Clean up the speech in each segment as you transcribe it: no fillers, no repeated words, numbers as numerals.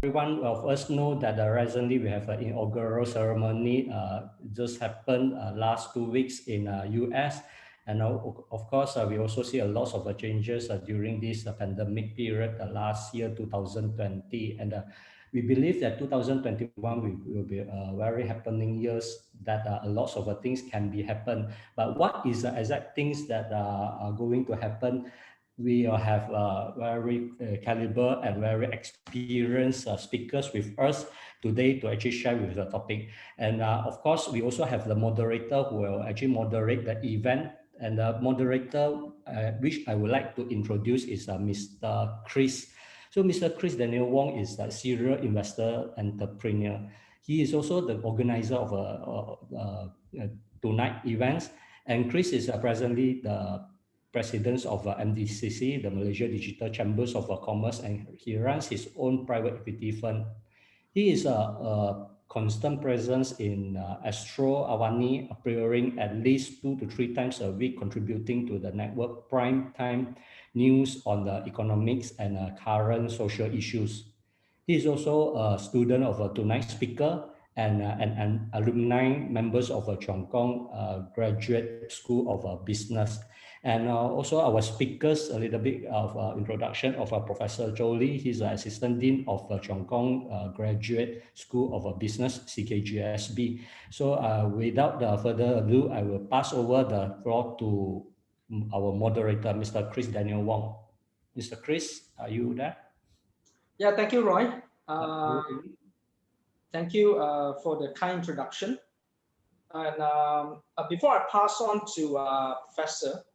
everyone of us know that recently we have an inaugural ceremony just happened last 2 weeks in US. And of course, we also see a lot of changes during this pandemic period last year, 2020. And we believe that 2021 will be a very happening years that a lot of things can be happen. But what is the exact things that are going to happen? We have very caliber and very experienced speakers with us today to actually share with the topic. And of course, we also have the moderator who will actually moderate the event. And the moderator, which I would like to introduce, is Mr. Chris. So Mr. Chris Daniel Wong is a serial investor entrepreneur. He is also the organizer of tonight events. And Chris is presently the president of MDCC, the Malaysia Digital Chambers of Commerce, and he runs his own private equity fund. He is a constant presence in Astro Awani, appearing at least 2 to 3 times a week, contributing to the network prime time news on the economics and current social issues. He is also a student of a tonight's speaker and an alumni members of a Cheong Kong Graduate School of Business. And also our speakers, a little bit of introduction of Professor Zhou Li. He's the Assistant Dean of Cheong Kong Graduate School of Business, CKGSB. So without further ado, I will pass over the floor to our moderator, Mr. Chris Daniel Wong. Mr. Chris, are you there? Yeah, thank you, Roy. Thank you for the kind introduction. And before I pass on to Professor,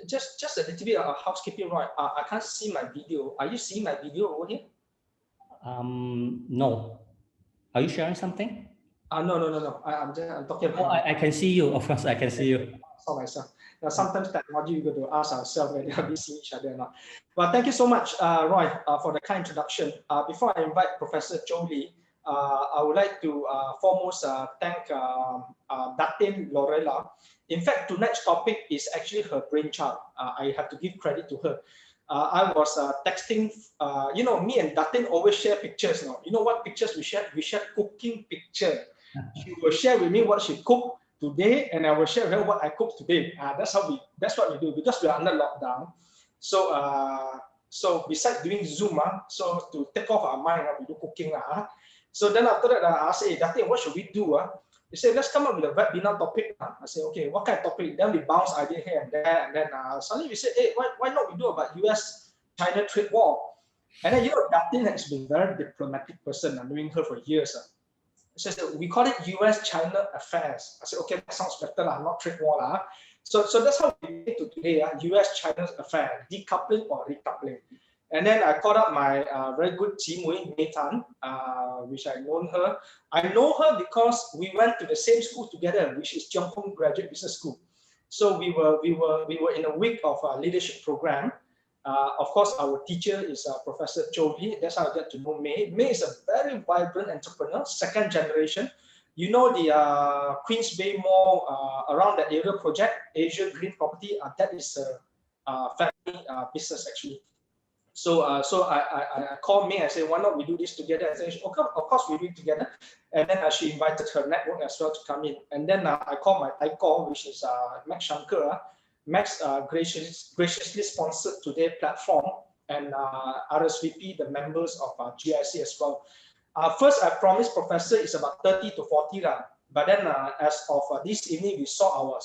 just a little bit of housekeeping, Roy. I can't see my video. Are you seeing my video over here? No. Are you sharing something? No. I'm talking about. Oh, I can see you. Of course, I can see you. I saw myself. Now, sometimes technology, we got to ask ourselves whether we see each other or not. Well, thank you so much, Roy, for the kind introduction. Before I invite Professor Zhou Li, I would like to foremost thank Datin Lorella. In fact, tonight's topic is actually her brainchild. I have to give credit to her. I was texting, me and Datin always share pictures. You know what pictures we share? We share cooking picture. She will share with me what she cooked today, and I will share with her what I cooked today. That's what we do, because we are under lockdown. So so besides doing Zoom, so to take off our mind, we do cooking. So then after that, I say, Datin, what should we do? He said, let's come up with a webinar topic. I say, okay, what kind of topic? Then we bounce idea here and there, and then suddenly we said, hey, why not we do about US-China trade war? And then Datin has been a very diplomatic person. I'm knowing her for years. So we call it US-China affairs. I said, okay, that sounds better, not trade war. So that's how we get to today, US-China affair, decoupling or recoupling. And then I called up my very good Jimui Nathan, which I known her. I know her because we went to the same school together, which is Cheong Kong Graduate Business School. So we were in a week of a leadership program. Of course, our teacher is Professor Zhou Li. That's how I get to know May. May is a very vibrant entrepreneur, second generation. You know the Queens Bay Mall around that area project, Asia Green Property. That is a family business actually. So I called May. I said, why not we do this together? I said, okay, of course we do it together. And then she invited her network as well to come in. And then I called my Taiko, which is Max Shankar. Max graciously sponsored today's platform, and RSVP the members of GIS as well. First, I promised Professor is about 30 to 40, but then as of this evening, we saw our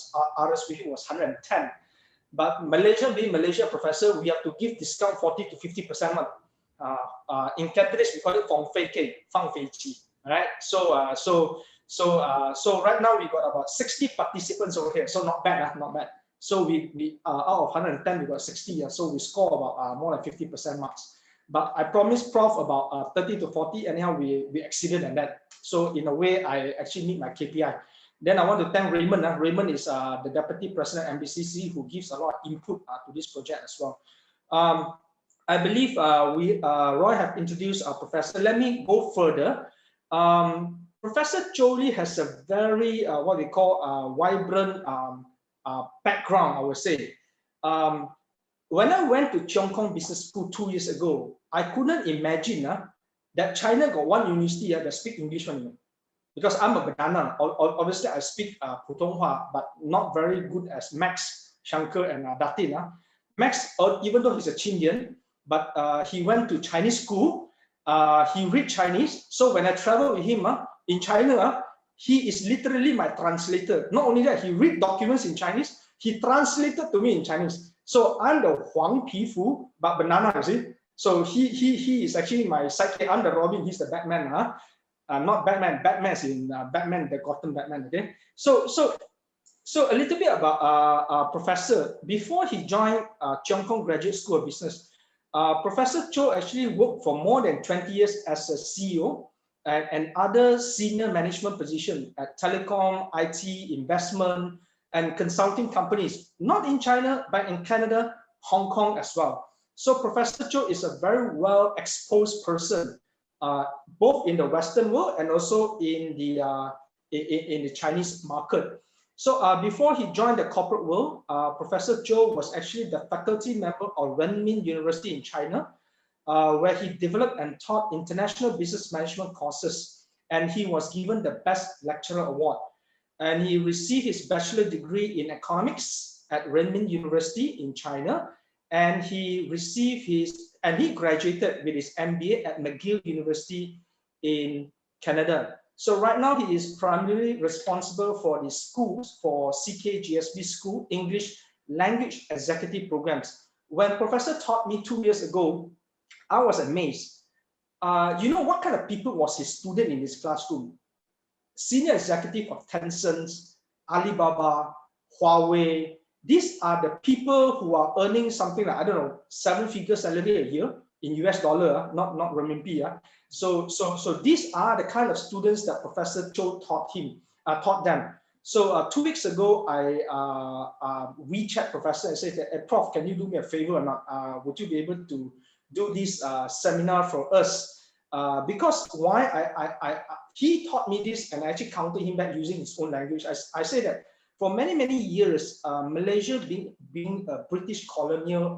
RSVP was 110. But Malaysia being Malaysia, Professor, we have to give discount 40 to 50%. In Cantonese, we call it Fong Fei Kei, Fang Fei Chi. Right? So right now we got about 60 participants over here. So not bad, not bad. So we out of 110, we got 60. So we score about more than 50% marks. But I promised Prof about 30 to 40. Anyhow, we exceeded on that. So in a way, I actually meet my KPI. Then I want to thank Raymond. Raymond is the Deputy President of MBCC who gives a lot of input to this project as well. I believe Roy have introduced our professor. Let me go further. Professor Zhou Li has a very, what we call vibrant background, I would say. when I went to Cheong Kong Business School 2 years ago, I couldn't imagine that China got one university that speak English one. Because I'm a banana, obviously I speak Putonghua, but not very good as Max, Shankar, and Datin. Max, even though he's a Chindian, but he went to Chinese school. He read Chinese. So when I travel with him in China, he is literally my translator. Not only that, he read documents in Chinese. He translated to me in Chinese. So I'm the Huang Pifu, but banana, you see. So he is actually my sidekick. I'm the Robin. He's the Batman. Not Batman. Batman's in Batman, the Gotham Batman. Okay. So a little bit about Professor. Before he joined Cheong Kong Graduate School of Business, Professor Cho actually worked for more than 20 years as a CEO and other senior management positions at telecom, IT, investment, and consulting companies, not in China, but in Canada, Hong Kong as well. So Professor Cho is a very well exposed person, both in the Western world and also in the Chinese market. So before he joined the corporate world, Professor Cho was actually the faculty member of Renmin University in China, where he developed and taught international business management courses, and he was given the Best Lecturer Award. And he received his bachelor degree in economics at Renmin University in China, and he graduated with his MBA at McGill University in Canada. So right now he is primarily responsible for the schools, for CKGSB School, English Language Executive Programs. When Professor taught me 2 years ago, I was amazed. You know what kind of people was his student in his classroom? Senior executive of Tencent, Alibaba, Huawei. These are the people who are earning something like, I don't know, 7-figure salary a year in US dollar, not renminbi. So these are the kind of students that Professor Cho taught them. So 2 weeks ago, I WeChat Professor and said, hey, Prof, can you do me a favor or not? Would you be able to do this seminar for us? Because why he taught me this, and I actually countered him back using his own language. I say that for many years, Malaysia being a British colonial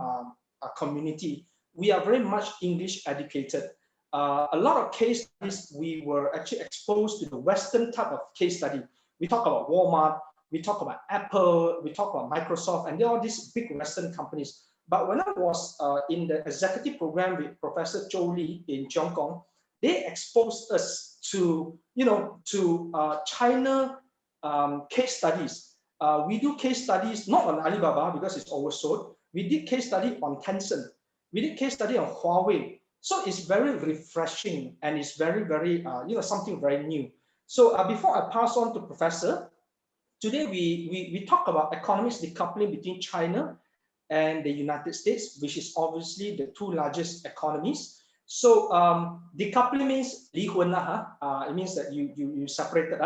community, we are very much English educated. A lot of case studies, we were actually exposed to the Western type of case study. We talk about Walmart, we talk about Apple, we talk about Microsoft, and there are these big Western companies. But when I was in the executive program with Professor Zhou Li in Cheong Kong, they exposed us to, China case studies. We do case studies not on Alibaba because it's oversold. We did case study on Tencent. We did case study on Huawei. So it's very refreshing and it's very, something very new. So before I pass on to Professor, today we talk about economics decoupling between China and the United States, which is obviously the two largest economies. So decoupling means 离婚 it means that you separated.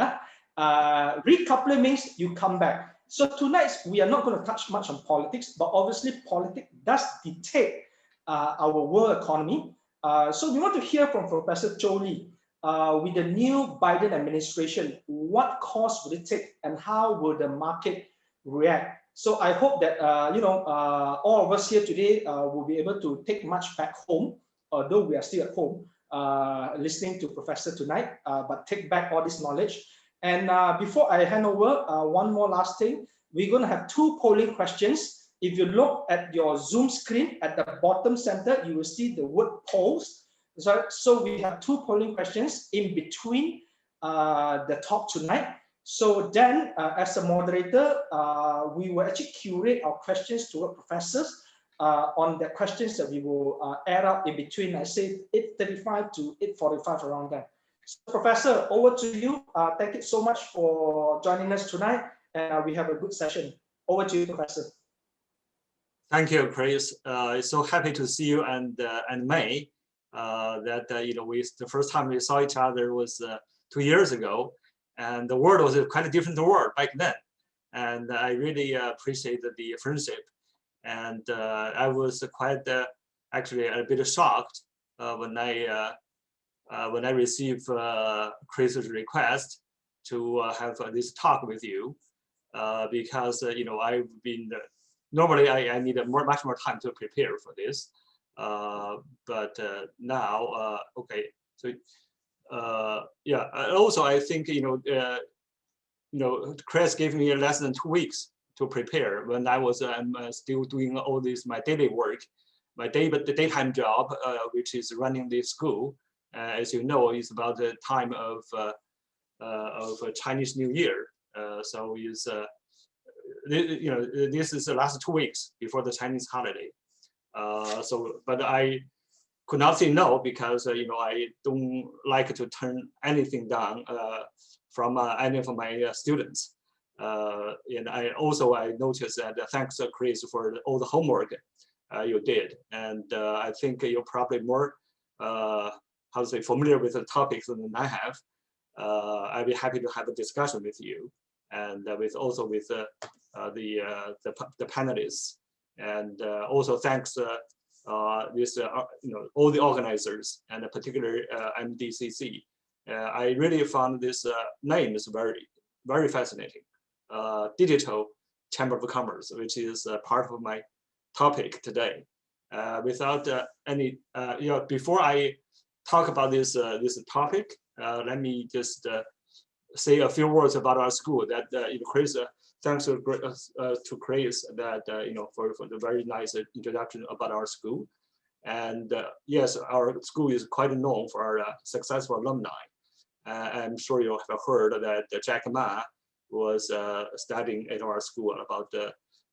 Recoupling means you come back. So tonight we are not going to touch much on politics, but obviously politics does dictate our world economy. So we want to hear from Professor Zhou Li. With the new Biden administration, what course would it take and how will the market react? So I hope that all of us here today will be able to take much back home, although we are still at home listening to Professor tonight, but take back all this knowledge. And before I hand over, one more last thing, we're going to have 2 polling questions. If you look at your Zoom screen at the bottom center, you will see the word polls. So we have 2 polling questions in between the talk tonight. So then, as a moderator, we will actually curate our questions to our professors on the questions that we will add up in between, I say 8:35 to 8:45 around that. So Professor, over to you. Thank you so much for joining us tonight, and we have a good session. Over to you, Professor. Thank you, Chris. It's so happy to see you and May. The first time we saw each other was 2 years ago, and the world was quite a different world back then. And I really appreciate the friendship. And I was quite actually a bit shocked when I received Chris's request to have this talk with you, because I've been normally I need much more time to prepare for this. But now, okay. So yeah. Also, I think Chris gave me less than 2 weeks to prepare when I was still doing all this my daily work, the daytime job, which is running the school. As you know, is about the time of Chinese New Year. So is this is the last 2 weeks before the Chinese holiday. So, but I could not say no because I don't like to turn anything down from any of my students. And I noticed that thanks to Chris for all the homework you did, and I think you're probably more how to say familiar with the topics than I have. I'd be happy to have a discussion with you, and with the panelists, and also thanks all the organizers, and particularly MDCC. I really found this name is very fascinating. Digital Chamber of Commerce, which is part of my topic today. Without any, before I talk about this topic, let me just say a few words about our school. That Chris, thanks to Chris that for the very nice introduction about our school. And yes, our school is quite known for our successful alumni. I'm sure you have heard that Jack Ma was studying at our school about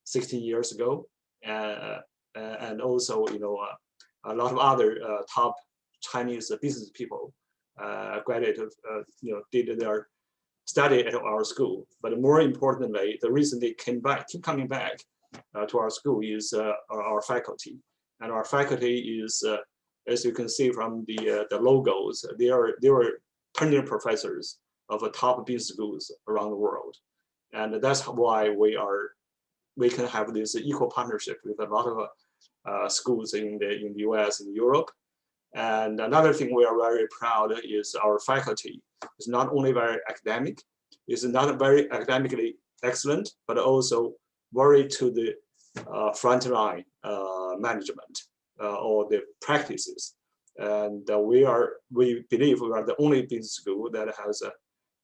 16 years ago, and also a lot of other top Chinese business people graduated, did their study at our school. But more importantly, the reason they keep coming back to our school is our faculty, and our faculty is, as you can see from the logos, they were tenured professors of top business schools around the world, and that's why we can have this equal partnership with a lot of schools in the US and Europe. And another thing we are very proud is our faculty is not only very academic, is not very academically excellent, but also very to the frontline management or the practices. And we believe we are the only business school that has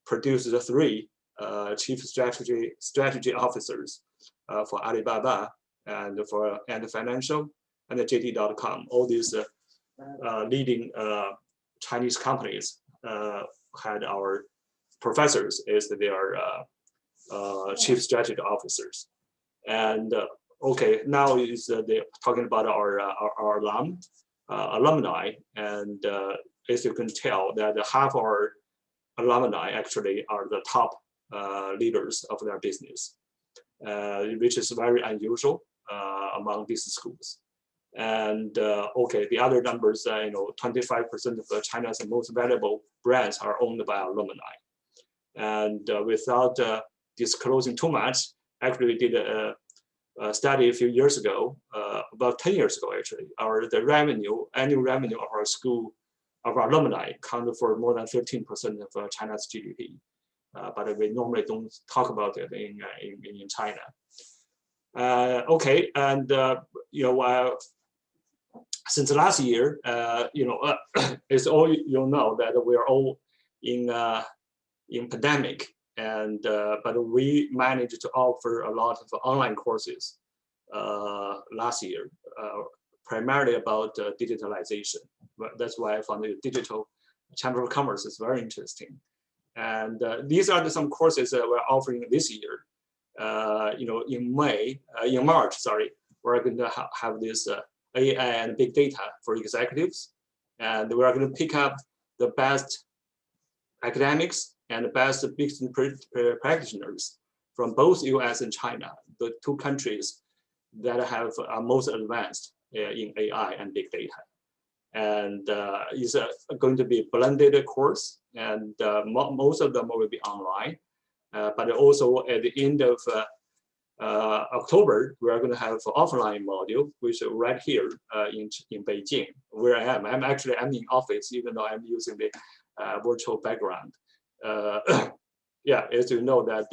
produced 3 chief strategy officers for Alibaba and for Financial and JD.com. All these leading Chinese companies had our professors as their chief strategy officers. And okay, now is they're talking about our alumni, and as you can tell, that half our alumni actually are the top leaders of their business, which is very unusual among business schools. And okay, the other numbers, 25% of China's most valuable brands are owned by alumni. And without disclosing too much, actually we did a study a few years ago, about 10 years ago actually. Annual revenue of our school, of our alumni, accounted for more than 13% of China's GDP. But we normally don't talk about it in China. Okay, and since last year, it's all you'll know that we are all in pandemic, and but we managed to offer a lot of online courses last year, primarily about digitalization. That's why I found the Digital Chamber of Commerce is very interesting. And these are some courses that we're offering this year. In March, sorry, we're going to have this AI and big data for executives, and we're going to pick up the best academics and the best business practitioners from both US and China, the 2 countries that are most advanced in AI and big data. And it's going to be a blended course, and most of them will be online. But also at the end of October, we are going to have an offline module, which is right here in Beijing, where I am. I'm in office, even though I'm using the virtual background. Yeah, as you know that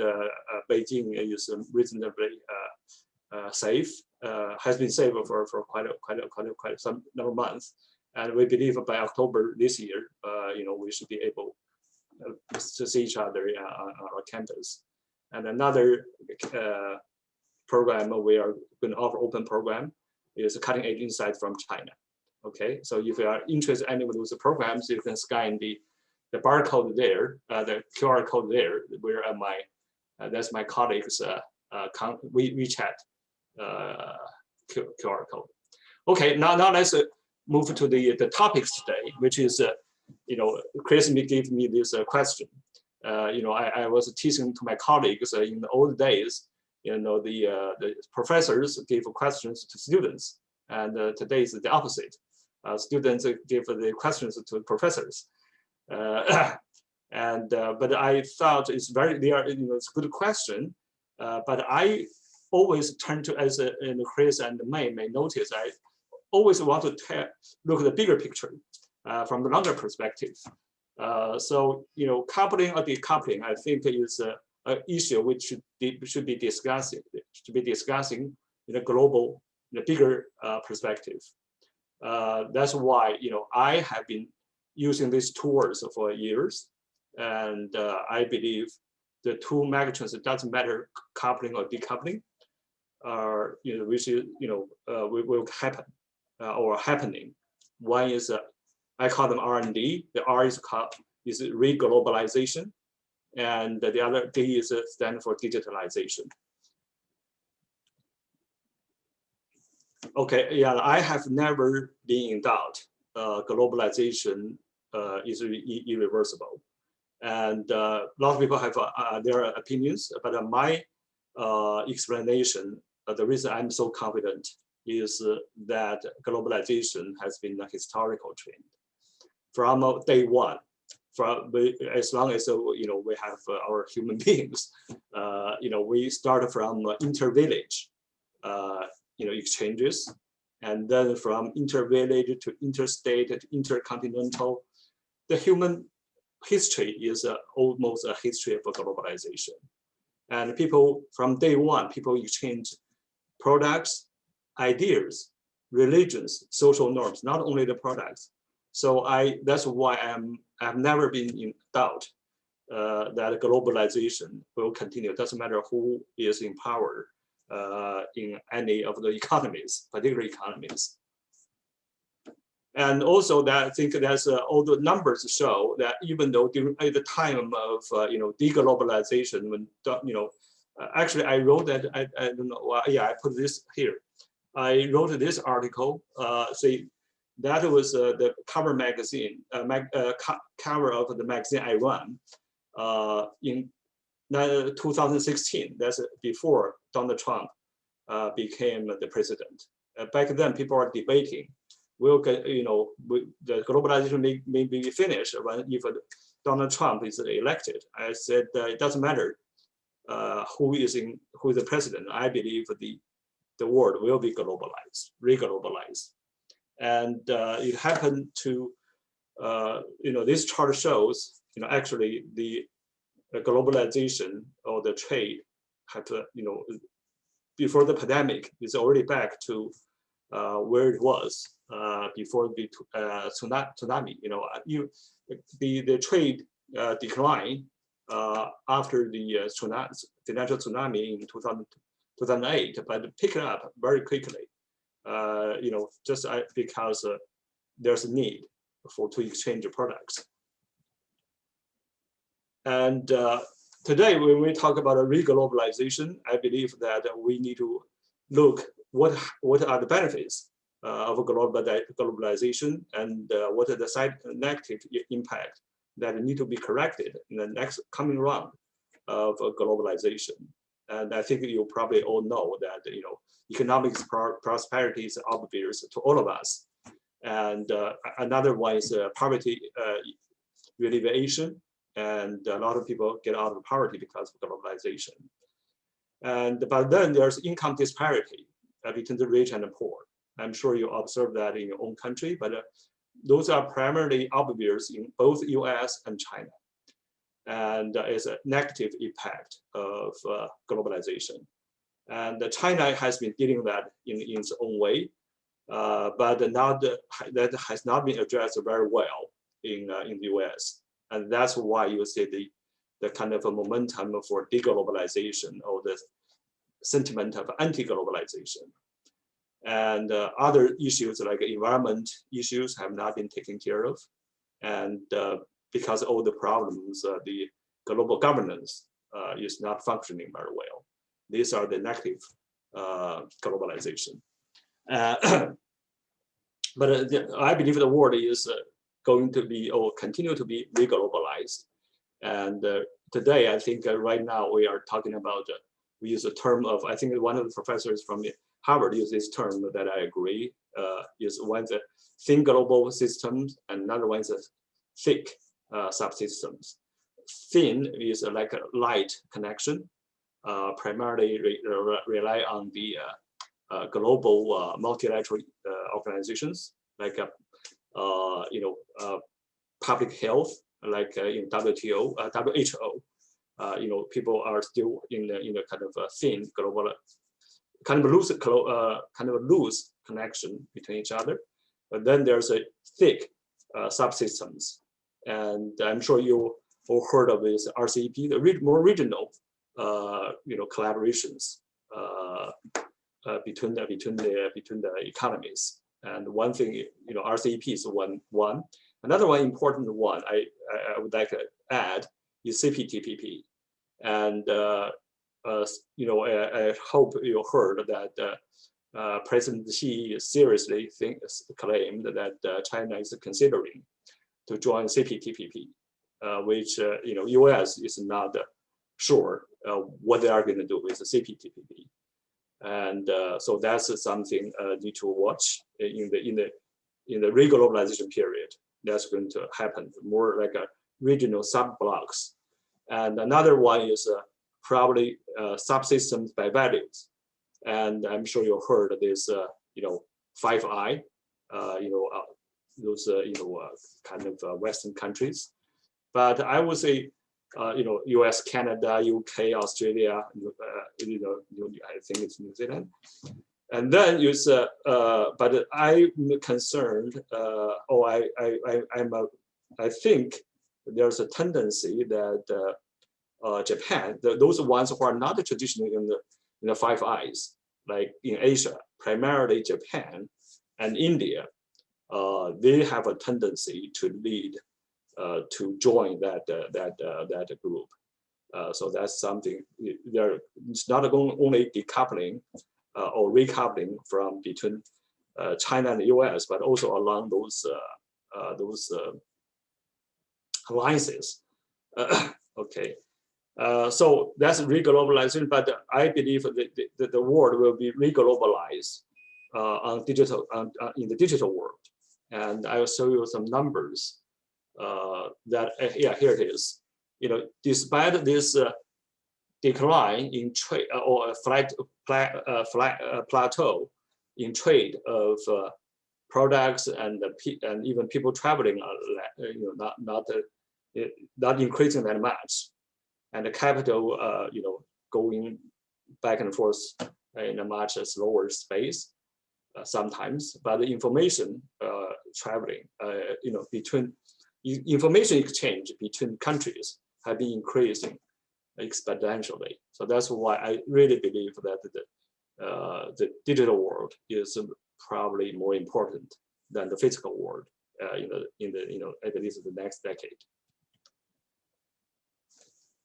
Beijing is reasonably safe, has been safe for quite some number of months, and we believe by October this year, we should be able to see each other on our campus. And another program we are going to offer open program is cutting edge insight from China. Okay, so if you are interested in any of those programs, you can scan the barcode there, the QR code there, where my that's my colleague's WeChat QR code. Okay, now let's move to the topics today, which is Chris gave me this question. I was teaching to my colleagues in the old days. The professors gave questions to students, and today is the opposite. Students give the questions to professors. But I thought it's it's a good question. But I always turn to, as Chris and May notice, I always want to look at the bigger picture from the longer perspective. So coupling or decoupling, I think is an issue which should be discussing in a global, in a bigger perspective. That's why I have been using these tools for years, and I believe the two megatrends, it doesn't matter coupling or decoupling, which will happen or happening. One is I call them R&D. The R is re-globalization, and the other D is stand for digitalization. Okay, yeah, I have never been in doubt. Globalization is irreversible, and a lot of people have their opinions. But my explanation, the reason I'm so confident is that globalization has been a historical trend from day one. As long as we have our human beings, we start from inter-village exchanges, and then from inter-village to interstate to intercontinental. The human history is almost a history of globalization, and people from day one, people exchange products, ideas, religions, social norms, not only the products. So that's why I've never been in doubt that globalization will continue. It doesn't matter who is in power in any of the economies, particular economies. And also that I think that's all the numbers show that even though at the time of deglobalization, when actually I wrote that I don't know, yeah, I put this here. I wrote this article. Say that was the cover magazine, cover of the magazine I run in 2016. That's before Donald Trump became the president. Back then, people are debating, the globalization may be finished if Donald Trump is elected. I said it doesn't matter who is the president. I believe the world will be globalized, re-globalized, and it happened to this chart shows actually the globalization or the trade had to before the pandemic is already back to where it was before the tsunami. The trade decline after the financial tsunami in 2008, but picked up very quickly. Just because there's a need to exchange products. And today, when we talk about a re-globalization, I believe that we need to look what are the benefits of globalization and what are the negative impact that need to be corrected in the next coming round of globalization. And I think you probably all know that economic prosperity is obvious to all of us. And another one is poverty alleviation, and a lot of people get out of poverty because of globalization. But then there's income disparity between the rich and the poor. I'm sure you observe that in your own country, but those are primarily obvious in both US and China. And it's a negative impact of globalization. And China has been dealing that in its own way, but that has not been addressed very well in the US. And that's why you see the kind of a momentum for deglobalization or the sentiment of anti-globalization. And other issues like environment issues have not been taken care of. And because of all the problems, the global governance is not functioning very well. These are the negative globalization. But I believe the world is going to be or continue to be reglobalized. And today, I think right now we are talking about, we use a term of, I think one of the professors from Harvard used this term that I agree, is one's a thin global systems and another one's a thick subsystems. Thin is like a light connection, primarily rely on the global multilateral organizations like public health, like in WTO, WHO. People are still in the kind of a thin global, kind of loose connection between each other. But then there's a thick subsystems, and I'm sure you all heard of this RCEP, the more regional collaborations between the economies. And one thing, RCEP is one. Another one important one I would like to add is CPTPP. And I hope you heard that President Xi seriously claimed that China is considering to join CPTPP, which US is not sure what they are going to do with the CPTPP. And so that's something need to watch in the reglobalization period. That's going to happen more like a regional sub-blocks. And another one is probably subsystems by values. And I'm sure you heard this, 5I, those kind of Western countries. But I would say, US, Canada, UK, Australia, I think it's New Zealand. And then use, but I'm concerned, I think there's a tendency that Japan, those ones who are not traditionally in the Five Eyes, like in Asia, primarily Japan and India, they have a tendency to lead, to join that group. So that's something. It's not only decoupling or recoupling from between China and the US, but also along those alliances. Okay. So that's reglobalization, but I believe that the world will be reglobalized on digital, in the digital world. And I will show you some numbers here it is. Despite this decline in trade or a flat plateau in trade of products and even people traveling, not increasing that much, and the capital, going back and forth in a much slower space sometimes. But the information traveling, between information exchange between countries have been increasing exponentially. So that's why I really believe that the digital world is probably more important than the physical world at least the next decade.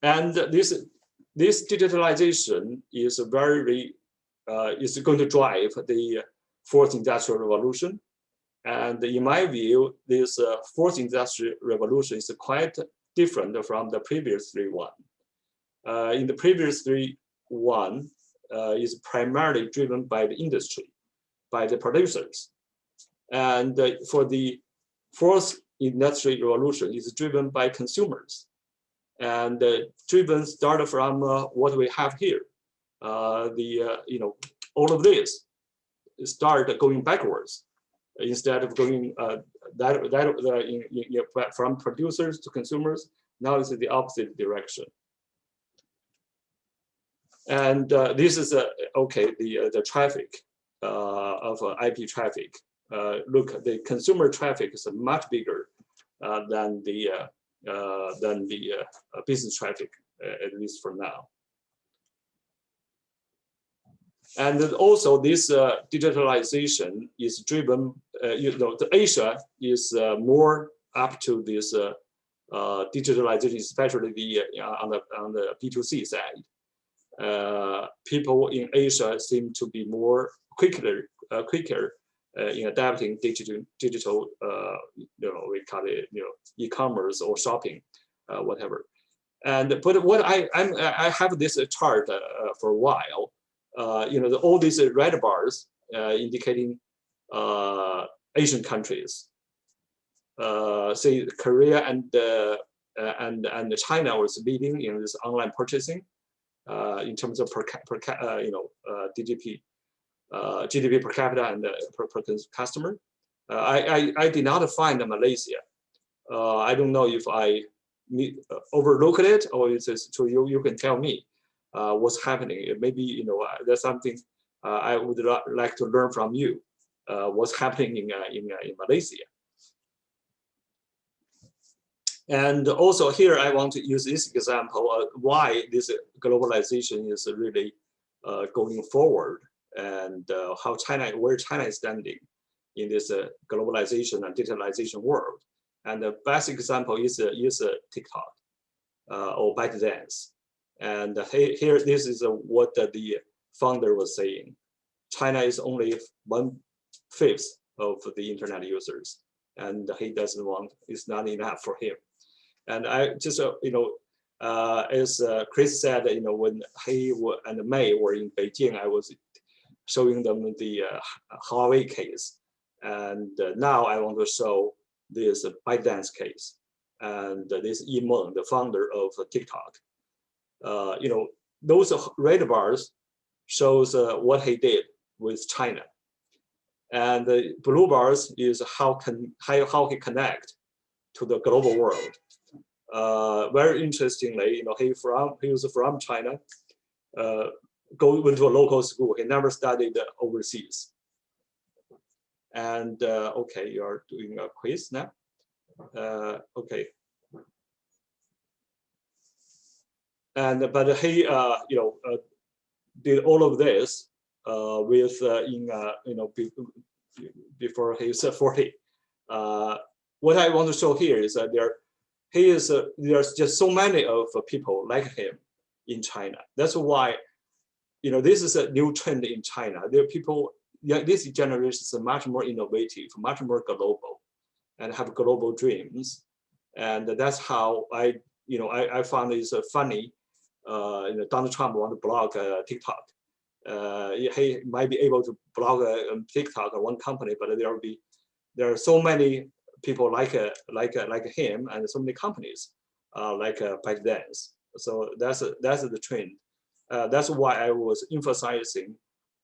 And this digitalization is is going to drive the fourth industrial revolution. And in my view, this fourth industrial revolution is quite different from the previous three one. In the previous three one is primarily driven by the industry, by the producers. And for the fourth industrial revolution is driven by consumers. And driven started from what we have here. All of this started going backwards instead of going from producers to consumers. Now it's the opposite direction. And this is okay, the traffic of IP traffic. Look, the consumer traffic is much bigger than the business traffic, at least for now. And also this digitalization is driven, the Asia is more up to this digitalization, especially on the B2C side. People in Asia seem to be more quicker in adapting digital, we call it, e-commerce or shopping, whatever. And but what I have this chart for a while. All these red bars indicating Asian countries. Say Korea and China was leading in this online purchasing in terms of GDP per capita and per customer. I did not find Malaysia. I don't know if I overlooked it or it's so you can tell me what's happening. Maybe there's something I would like to learn from you. What's happening in Malaysia? And also here I want to use this example of why this globalization is really going forward, and where China is standing in this globalization and digitalization world. And the best example is TikTok or ByteDance. And here, this is what the founder was saying. China is only 1/5 of the internet users, and he doesn't want. It's not enough for him. And I just, as Chris said, when he and May were in Beijing, I was showing them the Huawei case, and now I want to show this ByteDance case, and this Yimeng, the founder of TikTok. Those red bars shows what he did with China, and the blue bars is how he connect to the global world. Very interestingly, he was from China, went to a local school. He never studied overseas. And okay, you are doing a quiz now. Okay. And but he did all of this with before he was 40. What I want to show here is that there's just so many of people like him in China. That's why this is a new trend in China. There are people, this generation is much more innovative, much more global, and have global dreams. And that's how I found it's funny. Donald Trump want to block TikTok. He might be able to block TikTok or one company, but there are so many people like him, and so many companies like ByteDance. So that's the trend. That's why I was emphasizing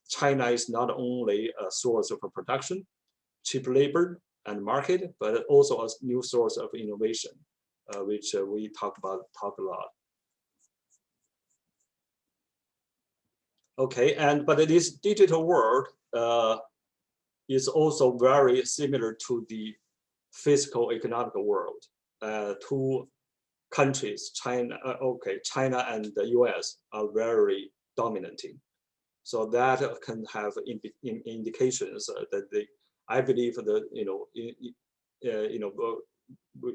China is not only a source of production, cheap labor and market, but also a new source of innovation, which we talk a lot. Okay, but this digital world is also very similar to the physical economic world. Two countries, China and the US, are very dominating. So that can have indications that I believe that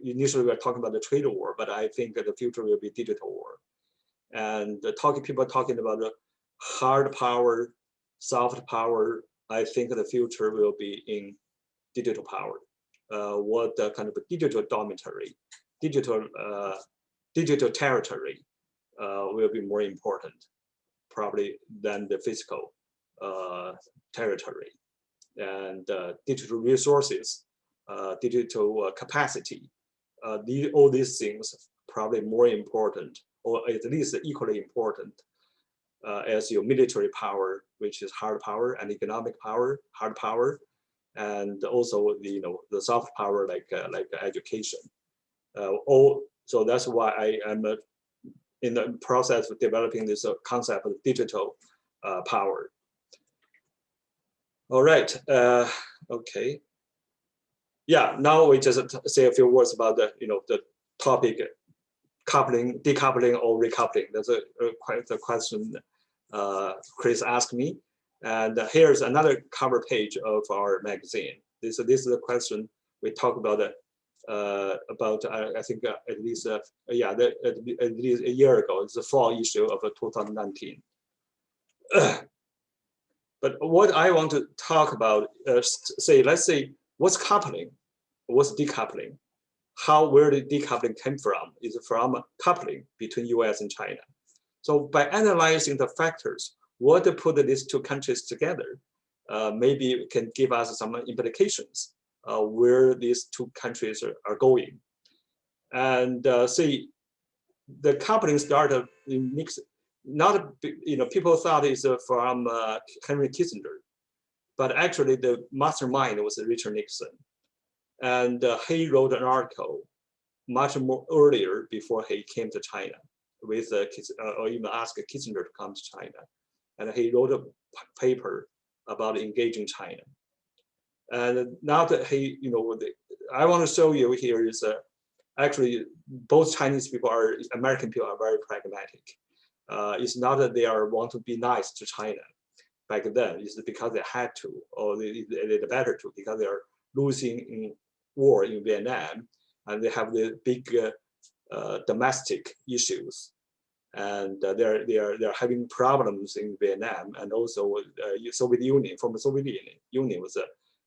initially we are talking about the trade war, but I think that the future will be digital war. And people talking about the hard power, soft power. I think the future will be in digital power. What kind of a digital dormitory, digital territory will be more important, probably, than the physical territory. And digital resources, digital capacity, all these things probably more important, or at least equally important as your military power, which is hard power, and economic power, hard power, and also the soft power like education. So that's why I am in the process of developing this concept of digital power. All right. Okay. Yeah. Now we just say a few words about the the topic coupling, decoupling, or recoupling. That's quite the question Chris asked me. And here's another cover page of our magazine. This is the question we talked about. I think at least yeah, at least a year ago. It's the fall issue of 2019. But what I want to talk about, let's say, what's coupling, what's decoupling, where the decoupling came from is from coupling between US and China. So by analyzing the factors, what put these two countries together, maybe it can give us some implications where these two countries are going. And see, the coupling started in Nixon. Not, people thought it's from Henry Kissinger, but actually the mastermind was Richard Nixon. And he wrote an article much more earlier before he came to China with or even asked Kissinger to come to China. And he wrote a paper about engaging China. And now that I want to show you here is actually both Chinese people American people are very pragmatic. It's not that they want to be nice to China back then. It's because they had to, or they better to, because they are losing in war in Vietnam, and they have the big domestic issues, and they're having problems in Vietnam, and also Soviet Union, from the Soviet Union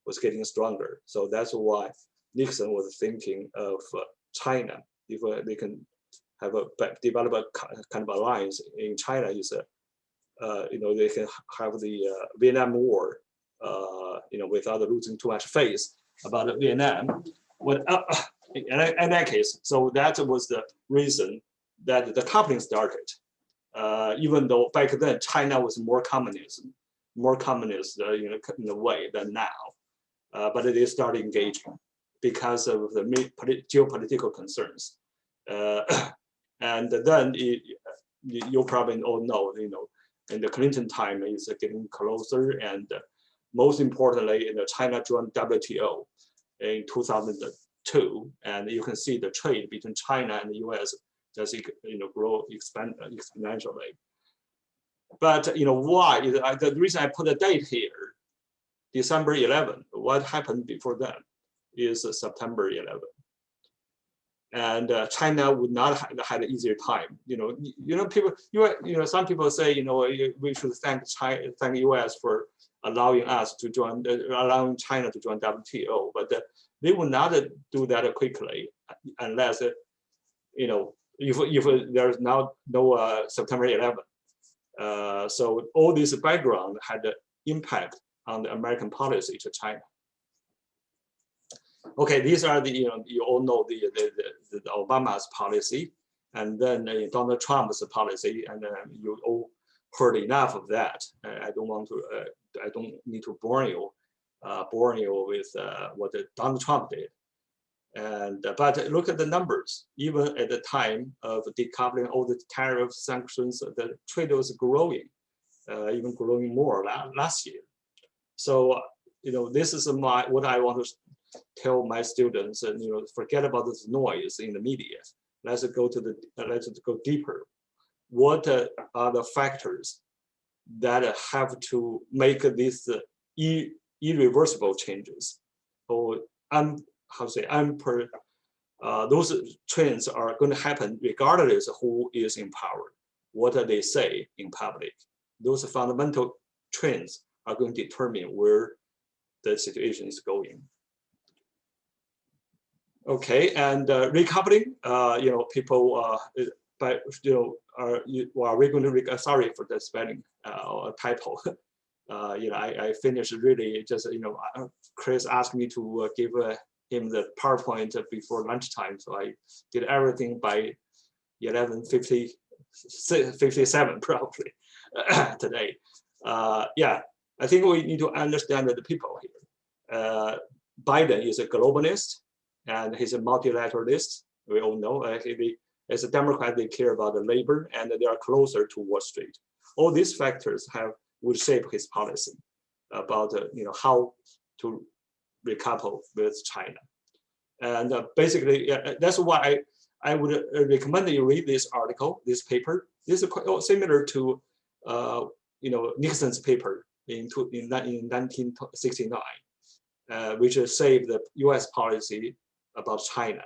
was getting stronger. So that's why Nixon was thinking of China, if they can develop a kind of alliance in China, is they can have the Vietnam War, without losing too much face about Vietnam. In that case, so that was the reason that the coupling started. Even though back then China was more communist, in a way than now, but they started engaging because of the geopolitical concerns. And then you probably all know, in the Clinton time is getting closer, and most importantly, China joined WTO in 2002, and you can see the trade between China and the US just expand exponentially. But why? The reason I put a date here, December 11. What happened before then is September 11. And China would not have had an easier time. People, some people say, we should thank US for allowing us to join, allowing China to join WTO, but they would not do that quickly unless, if there's now no September 11. So all this background had an impact on the American policy to China. Okay, these are the, you all know the Obama's policy, and then Donald Trump's policy, and you all heard enough of that. I don't need to bore you with what Donald Trump did. And but look at the numbers. Even at the time of decoupling all the tariff sanctions, the trade was growing, even growing more last year. So this is what I want to tell my students, and forget about this noise in the media. Let's go deeper. What are the factors that have to make these irreversible changes, or those trends are going to happen regardless of who is in power. What do they say in public? Those fundamental trends are going to determine where the situation is going. Okay, and recoupling, people, are we going to, sorry for the spelling or typo. I finished really just, Chris asked me to give him the PowerPoint before lunchtime. So I did everything by 11:57 probably today. Yeah, I think we need to understand the people here. Biden is a globalist, and he's a multilateralist. We all know As a Democrat, they care about the labor and they are closer to Wall Street. All these factors will shape his policy about how to recouple with China. And basically, that's why I would recommend that you read this article, this paper. This is quite similar to Nixon's paper in 1969, which saved the U.S. policy about China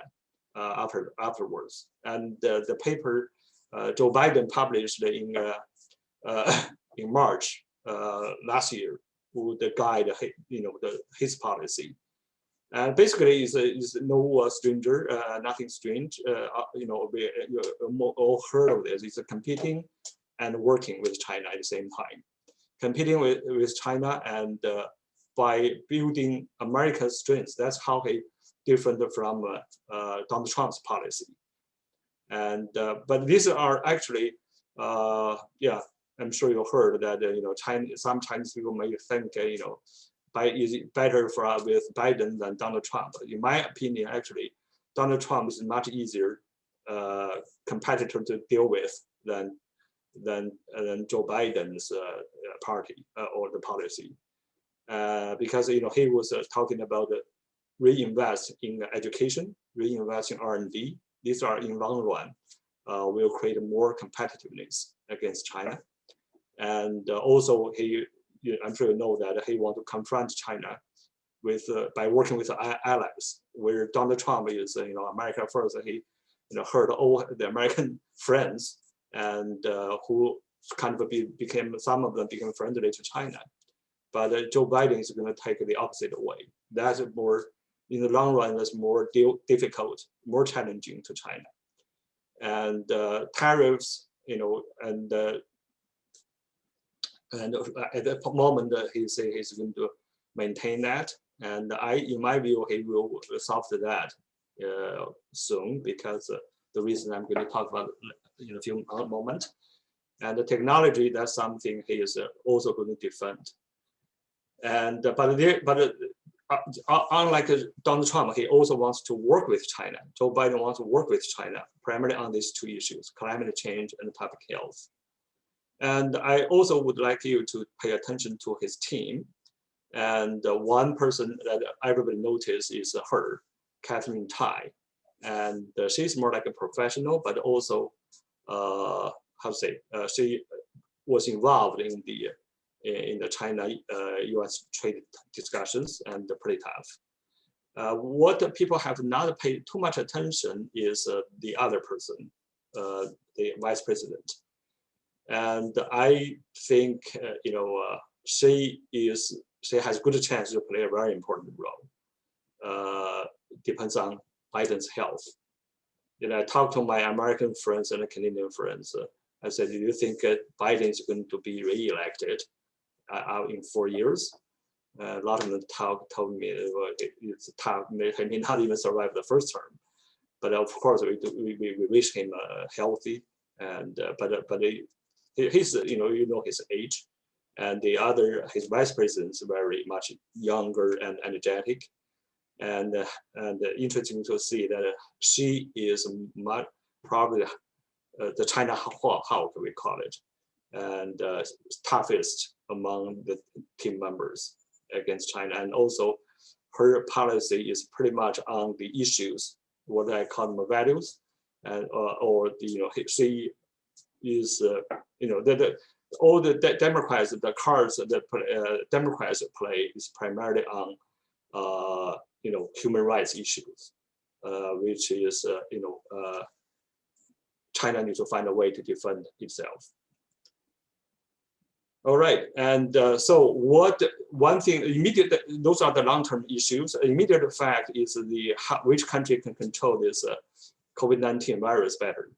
afterwards. And the paper Joe Biden published in March last year would guide his policy. And basically, is no stranger, nothing strange. We all heard of this. It's competing and working with China at the same time. Competing with China and by building America's strengths. That's how he different from Donald Trump's policy. And but these are actually, I'm sure you heard that some Chinese people may think is it better with Biden than Donald Trump. In my opinion, actually, Donald Trump is much easier competitor to deal with than Joe Biden's party or the policy, because he was talking about reinvest in education, reinvest in R&D. These are in long run will create more competitiveness against China, and also I'm sure you know that he wants to confront China by working with allies. Where Donald Trump is America first, he hurt all the American friends and who kind of some of them became friendly to China. But Joe Biden is going to take the opposite way. That's more, in the long run, that's more difficult, more challenging to China. And tariffs, and at that moment, he say he's going to maintain that. And in my view, he will solve that soon, because the reason I'm going to talk about in a few moments. And the technology, that's something he is also going to defend. And unlike Donald Trump, he also wants to work with China. Joe Biden wants to work with China, primarily on these two issues, climate change and public health. And I also would like you to pay attention to his team. And one person that everybody noticed is her, Kathleen Tai. And she's more like a professional, but also, she was involved in the China-US trade discussions and pretty tough. What people have not paid too much attention is the other person, the vice president. And I think she has good chance to play a very important role. Depends on Biden's health. I talked to my American friends and Canadian friends. I said, do you think Biden is going to be re-elected in 4 years? A lot of them told me it's tough. He may not even survive the first term. But of course, we wish him healthy. And but he's his age, and his vice president is very much younger and energetic. And interesting to see that she is probably the China Hawk, we call it, and toughest among the team members against China. And also her policy is pretty much on the issues, what I call them values, and she is all the Democrats, the cards that Democrats play is primarily on human rights issues, which is China needs to find a way to defend itself. All right, and so one thing immediate, those are the long-term issues. Immediate fact is which country can control this COVID-19 virus better.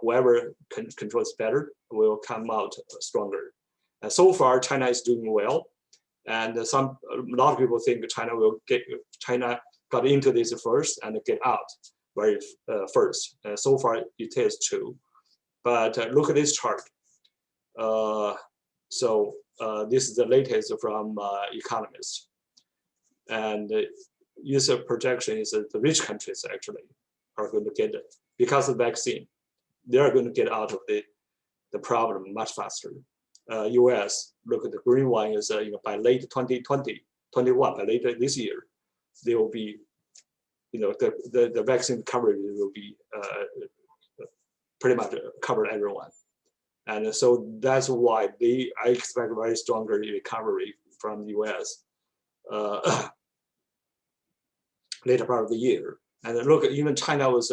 Whoever controls better will come out stronger. And so far, China is doing well, and a lot of people think China got into this first and get out very first. So far, it is true. But look at this chart. This is the latest from economists, and user projection is that the rich countries actually are going to get because of the vaccine, they are going to get out of the problem much faster. US, look at the green one is by late 2020, 21, by later this year, they will be, the vaccine coverage will be pretty much covered everyone. And so that's why I expect very stronger recovery from the US later part of the year. And look, even China was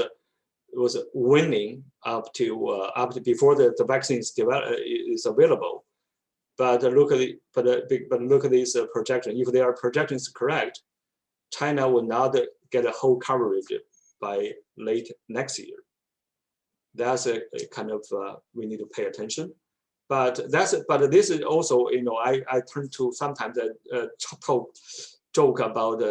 winning up to before the vaccine is available. But look at this projection. If their projection is correct, China will not get a whole coverage by late next year. That's a kind of we need to pay attention. But this is also, I turn to sometimes a joke about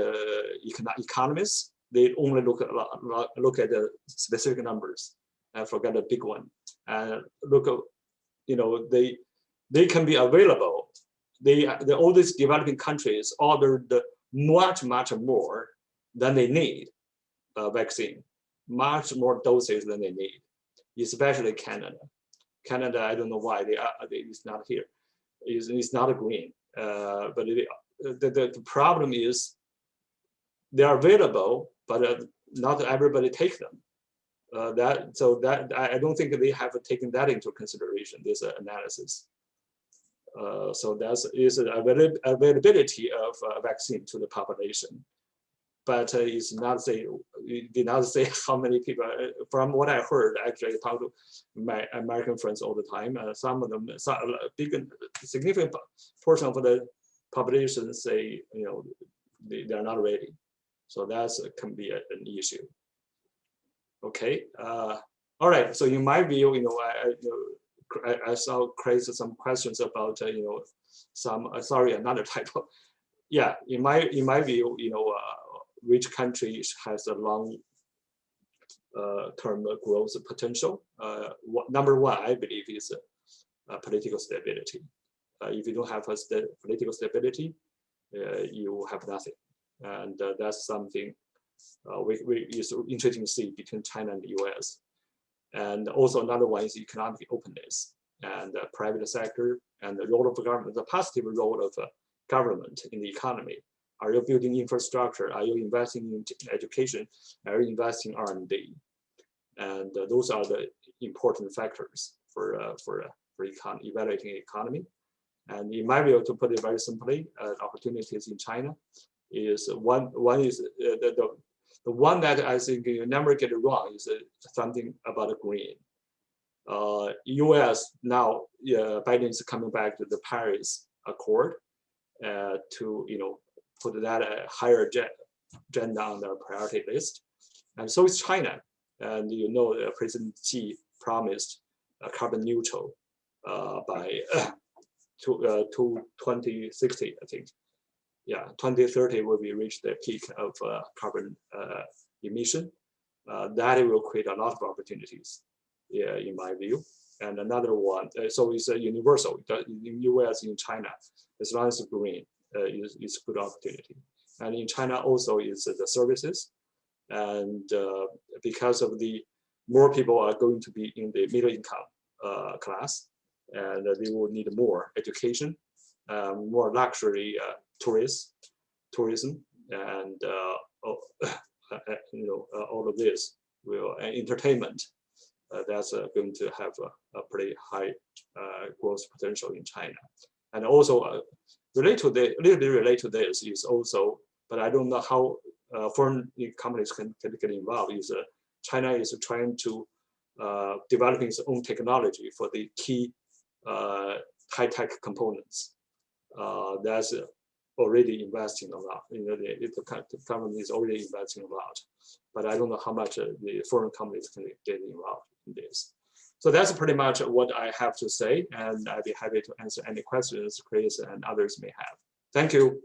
economists. They only look at the specific numbers and forget the big one. And look at, they can be available. All these developing countries ordered much more than they need vaccine, much more doses than they need, especially Canada. Canada, I don't know why it's not here. It's not green. But the problem is they are available, but not everybody take them. I don't think they have taken that into consideration, this analysis. So that is availability of vaccine to the population, but it's not say, it did not say how many people. From what I heard, actually, I talk to my American friends all the time. Some of them, significant portion of the population say, they are not ready. So that can be an issue. Okay. All right. So in my view, I saw Chris some questions about some another type of, yeah, in my view, which country has a long term growth potential. Number one, I believe, is political stability. If you don't have political stability, you have nothing, and that's something is interesting to see between China and the US. And also another one is economic openness and private sector and the role of the government, the positive role of government in the economy. Are you building infrastructure? Are you investing in education? Are you investing in R&D? And those are the important factors for evaluating the economy. And in my view, to put it very simply, opportunities in China is one is the one that I think you never get it wrong is something about the green. US now, Biden is coming back to the Paris Accord to put that higher agenda on their priority list, and so is China. And President Xi promised carbon neutral by 2060, I think. Yeah, 2030 will be reached the peak of carbon emission. That will create a lot of opportunities, yeah, in my view. And another one, so it's universal in US, in China, as long as it's green, it's good opportunity. And in China also is the services, and because of the more people are going to be in the middle income class, and they will need more education, more luxury tourism, and all of this will entertainment. That's going to have a pretty high growth potential in China. And also a little bit related to this is also, but I don't know how foreign companies can get involved. Is China is trying to developing its own technology for the key high-tech components. That's already investing a lot. The company is already investing a lot, but I don't know how much the foreign companies can get involved in this. So that's pretty much what I have to say, and I'd be happy to answer any questions Chris and others may have. Thank you.